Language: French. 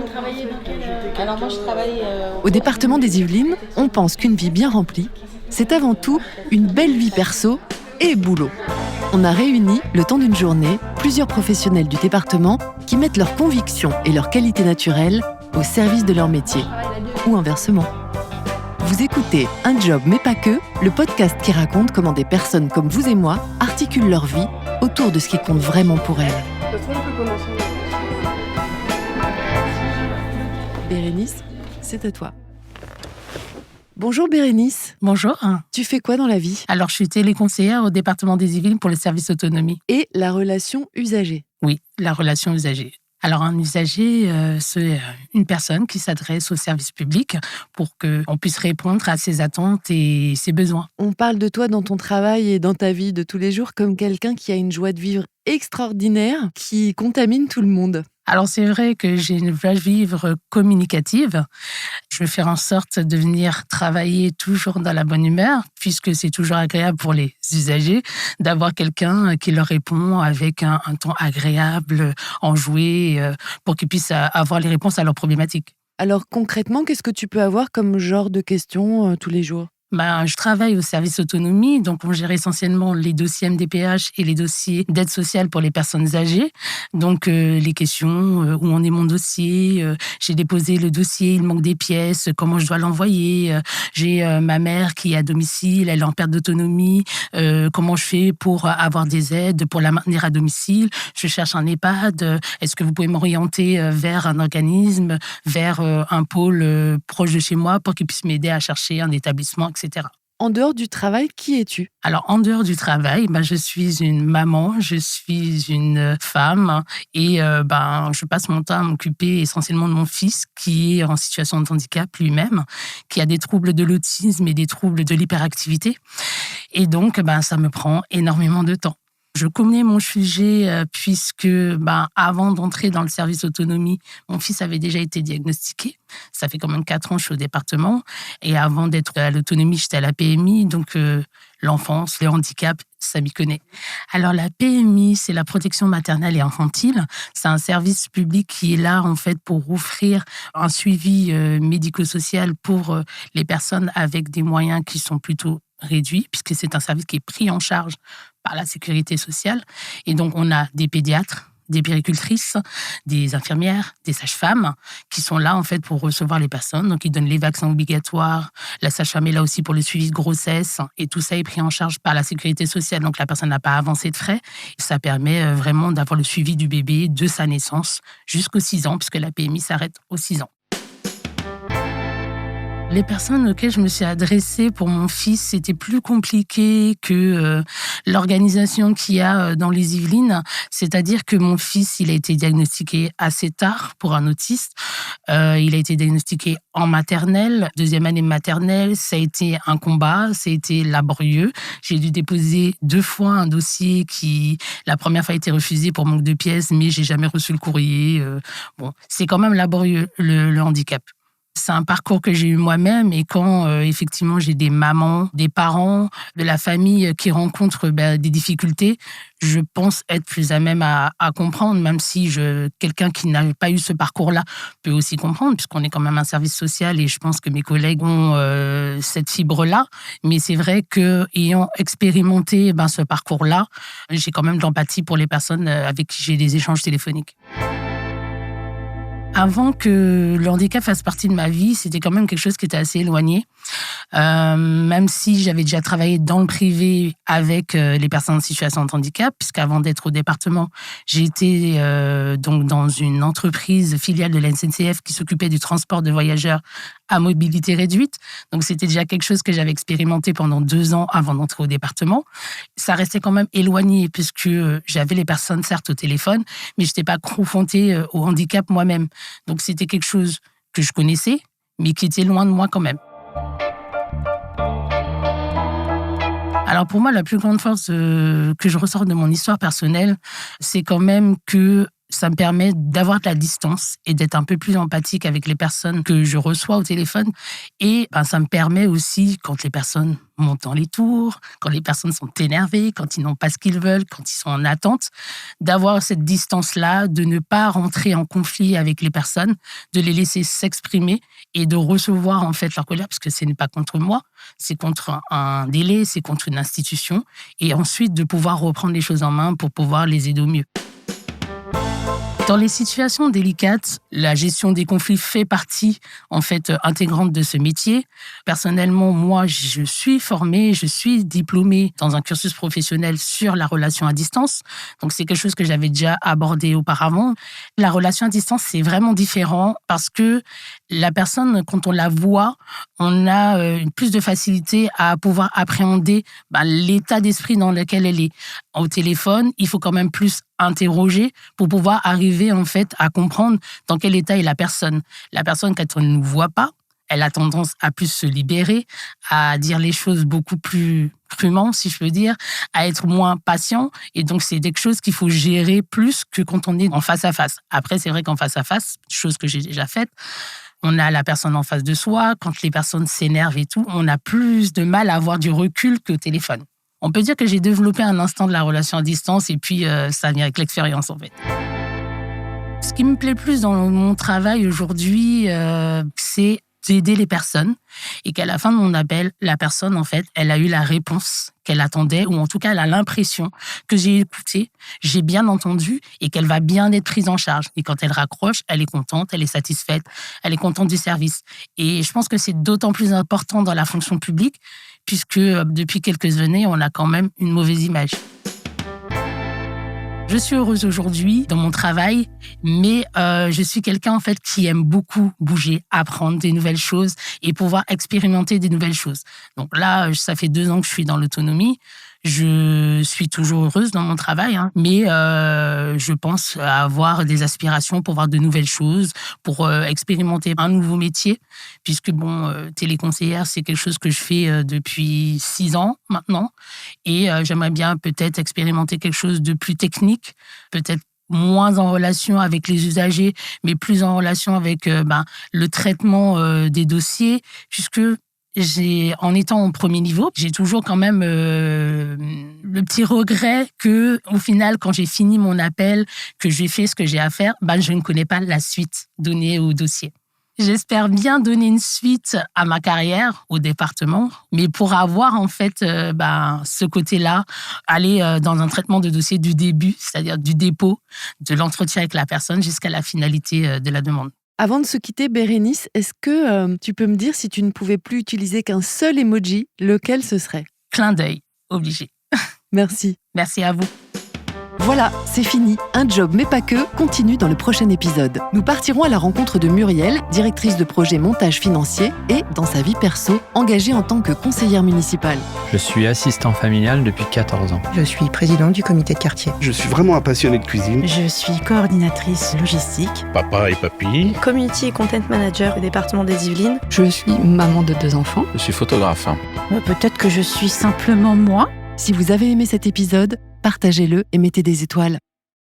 vous travaillez dans quel... Alors moi je travaille... Au département des Yvelines, on pense qu'une vie bien remplie, c'est avant tout une belle vie perso et boulot. On a réuni, le temps d'une journée, plusieurs professionnels du département qui mettent leurs convictions et leurs qualités naturelles au service de leur métier, ou inversement. Vous écoutez Un job mais pas que, le podcast qui raconte comment des personnes comme vous et moi articulent leur vie autour de ce qui compte vraiment pour elles. Bérénice, c'est à toi. Bonjour Bérénice. Bonjour. Tu fais quoi dans la vie ? Alors, je suis téléconseillère au département des Yvelines pour le service autonomie. Et la relation usagée ? Oui, la relation usagée. Alors, un usager, c'est une personne qui s'adresse au service public pour qu'on puisse répondre à ses attentes et ses besoins. On parle de toi dans ton travail et dans ta vie de tous les jours comme quelqu'un qui a une joie de vivre extraordinaire, qui contamine tout le monde. Alors, c'est vrai que j'ai une joie de vivre communicative. Je vais faire en sorte de venir travailler toujours dans la bonne humeur, puisque c'est toujours agréable pour les usagers d'avoir quelqu'un qui leur répond avec un ton agréable, enjoué, pour qu'ils puissent avoir les réponses à leurs problématiques. Alors concrètement, qu'est-ce que tu peux avoir comme genre de questions tous les jours ? Je travaille au service autonomie, donc on gère essentiellement les dossiers MDPH et les dossiers d'aide sociale pour les personnes âgées. Donc les questions, où en est mon dossier, j'ai déposé le dossier, il manque des pièces, comment je dois l'envoyer, j'ai ma mère qui est à domicile, elle est en perte d'autonomie, comment je fais pour avoir des aides, pour la maintenir à domicile, je cherche un EHPAD, est-ce que vous pouvez m'orienter vers un organisme, vers un pôle proche de chez moi pour qu'il puisse m'aider à chercher un établissement, etc. En dehors du travail, qui es-tu ? Alors, en dehors du travail, je suis une maman, je suis une femme et je passe mon temps à m'occuper essentiellement de mon fils qui est en situation de handicap lui-même, qui a des troubles de l'autisme et des troubles de l'hyperactivité. Et donc, ça me prend énormément de temps. Je connais mon sujet puisque avant d'entrer dans le service autonomie, mon fils avait déjà été diagnostiqué. Ça fait quand même 4 ans que je suis au département. Et avant d'être à l'autonomie, j'étais à la PMI. Donc l'enfance, le handicap, ça m'y connaît. Alors la PMI, c'est la protection maternelle et infantile. C'est un service public qui est là en fait pour offrir un suivi médico-social pour les personnes avec des moyens qui sont plutôt réduits, puisque c'est un service qui est pris en charge par la sécurité sociale. Et donc, on a des pédiatres, des puéricultrices, des infirmières, des sages-femmes qui sont là, en fait, pour recevoir les personnes. Donc, ils donnent les vaccins obligatoires. La sage-femme est là aussi pour le suivi de grossesse. Et tout ça est pris en charge par la sécurité sociale. Donc, la personne n'a pas avancé de frais. Et ça permet vraiment d'avoir le suivi du bébé de sa naissance jusqu'aux 6 ans, puisque la PMI s'arrête aux 6 ans. Les personnes auxquelles je me suis adressée pour mon fils, c'était plus compliqué que l'organisation qu'il y a dans les Yvelines. C'est-à-dire que mon fils, il a été diagnostiqué assez tard pour un autiste. Il a été diagnostiqué en maternelle, 2e année maternelle. Ça a été un combat, ça a été laborieux. J'ai dû déposer 2 fois un dossier qui, la première fois, a été refusé pour manque de pièces, mais j'ai jamais reçu le courrier. C'est quand même laborieux, le handicap. C'est un parcours que j'ai eu moi-même et quand effectivement j'ai des mamans, des parents, de la famille qui rencontrent des difficultés, je pense être plus à même à comprendre, même si quelqu'un qui n'a pas eu ce parcours-là peut aussi comprendre, puisqu'on est quand même un service social et je pense que mes collègues ont cette fibre-là. Mais c'est vrai qu'ayant expérimenté ce parcours-là, j'ai quand même de l'empathie pour les personnes avec qui j'ai des échanges téléphoniques. Avant que le handicap fasse partie de ma vie, c'était quand même quelque chose qui était assez éloigné. Même si j'avais déjà travaillé dans le privé avec les personnes en situation de handicap, puisqu'avant d'être au département, j'ai été donc dans une entreprise filiale de la SNCF qui s'occupait du transport de voyageurs à mobilité réduite. Donc, c'était déjà quelque chose que j'avais expérimenté pendant 2 ans avant d'entrer au département. Ça restait quand même éloigné puisque j'avais les personnes, certes, au téléphone, mais je n'étais pas confrontée au handicap moi-même. Donc, c'était quelque chose que je connaissais, mais qui était loin de moi quand même. Alors, pour moi, la plus grande force que je ressors de mon histoire personnelle, c'est quand même que Ça me permet d'avoir de la distance et d'être un peu plus empathique avec les personnes que je reçois au téléphone. Et ça me permet aussi, quand les personnes montent dans les tours, quand les personnes sont énervées, quand ils n'ont pas ce qu'ils veulent, quand ils sont en attente, d'avoir cette distance-là, de ne pas rentrer en conflit avec les personnes, de les laisser s'exprimer et de recevoir en fait leur colère, parce que ce n'est pas contre moi, c'est contre un délai, c'est contre une institution, et ensuite de pouvoir reprendre les choses en main pour pouvoir les aider au mieux. Dans les situations délicates, la gestion des conflits fait partie, en fait, intégrante de ce métier. Personnellement, moi, je suis formée, je suis diplômée dans un cursus professionnel sur la relation à distance. Donc, c'est quelque chose que j'avais déjà abordé auparavant. La relation à distance, c'est vraiment différent parce que la personne, quand on la voit, on a plus de facilité à pouvoir appréhender l'état d'esprit dans lequel elle est. Au téléphone, il faut quand même plus interroger pour pouvoir arriver en fait à comprendre dans quel état est la personne. La personne, quand on ne nous voit pas, elle a tendance à plus se libérer, à dire les choses beaucoup plus crûment, si je peux dire, à être moins patient. Et donc, c'est quelque chose qu'il faut gérer plus que quand on est en face à face. Après, c'est vrai qu'en face à face, chose que j'ai déjà faite, on a la personne en face de soi. Quand les personnes s'énervent et tout, on a plus de mal à avoir du recul qu'au téléphone. On peut dire que j'ai développé un instinct de la relation à distance et puis ça vient avec l'expérience en fait. Ce qui me plaît plus dans mon travail aujourd'hui, c'est d'aider les personnes et qu'à la fin de mon appel, la personne, en fait, elle a eu la réponse qu'elle attendait ou en tout cas, elle a l'impression que j'ai écouté, j'ai bien entendu et qu'elle va bien être prise en charge. Et quand elle raccroche, elle est contente, elle est satisfaite, elle est contente du service. Et je pense que c'est d'autant plus important dans la fonction publique puisque depuis quelques années, on a quand même une mauvaise image. Je suis heureuse aujourd'hui dans mon travail, mais je suis quelqu'un en fait qui aime beaucoup bouger, apprendre des nouvelles choses et pouvoir expérimenter des nouvelles choses. Donc là, ça fait 2 ans que je suis dans l'autonomie. Je suis toujours heureuse dans mon travail, mais je pense avoir des aspirations pour voir de nouvelles choses, pour expérimenter un nouveau métier, puisque téléconseillère, c'est quelque chose que je fais depuis 6 ans maintenant, et j'aimerais bien peut-être expérimenter quelque chose de plus technique, peut-être moins en relation avec les usagers, mais plus en relation avec le traitement des dossiers, puisque en étant au premier niveau, j'ai toujours quand même le petit regret que, au final, quand j'ai fini mon appel, que j'ai fait ce que j'ai à faire, je ne connais pas la suite donnée au dossier. J'espère bien donner une suite à ma carrière au département, mais pour avoir en fait ce côté-là, aller dans un traitement de dossier du début, c'est-à-dire du dépôt, de l'entretien avec la personne jusqu'à la finalité de la demande. Avant de se quitter, Bérénice, est-ce que tu peux me dire si tu ne pouvais plus utiliser qu'un seul emoji, lequel ce serait ? Clin d'œil, obligé. Merci. Merci à vous. Voilà, c'est fini. Un job, mais pas que, continue dans le prochain épisode. Nous partirons à la rencontre de Muriel, directrice de projet montage financier et, dans sa vie perso, engagée en tant que conseillère municipale. Je suis assistant familial depuis 14 ans. Je suis présidente du comité de quartier. Je suis vraiment un passionné de cuisine. Je suis coordinatrice logistique. Papa et papy. Community et content manager au département des Yvelines. Je suis maman de 2 enfants. Je suis photographe. Peut-être que je suis simplement moi. Si vous avez aimé cet épisode, partagez-le et mettez des étoiles.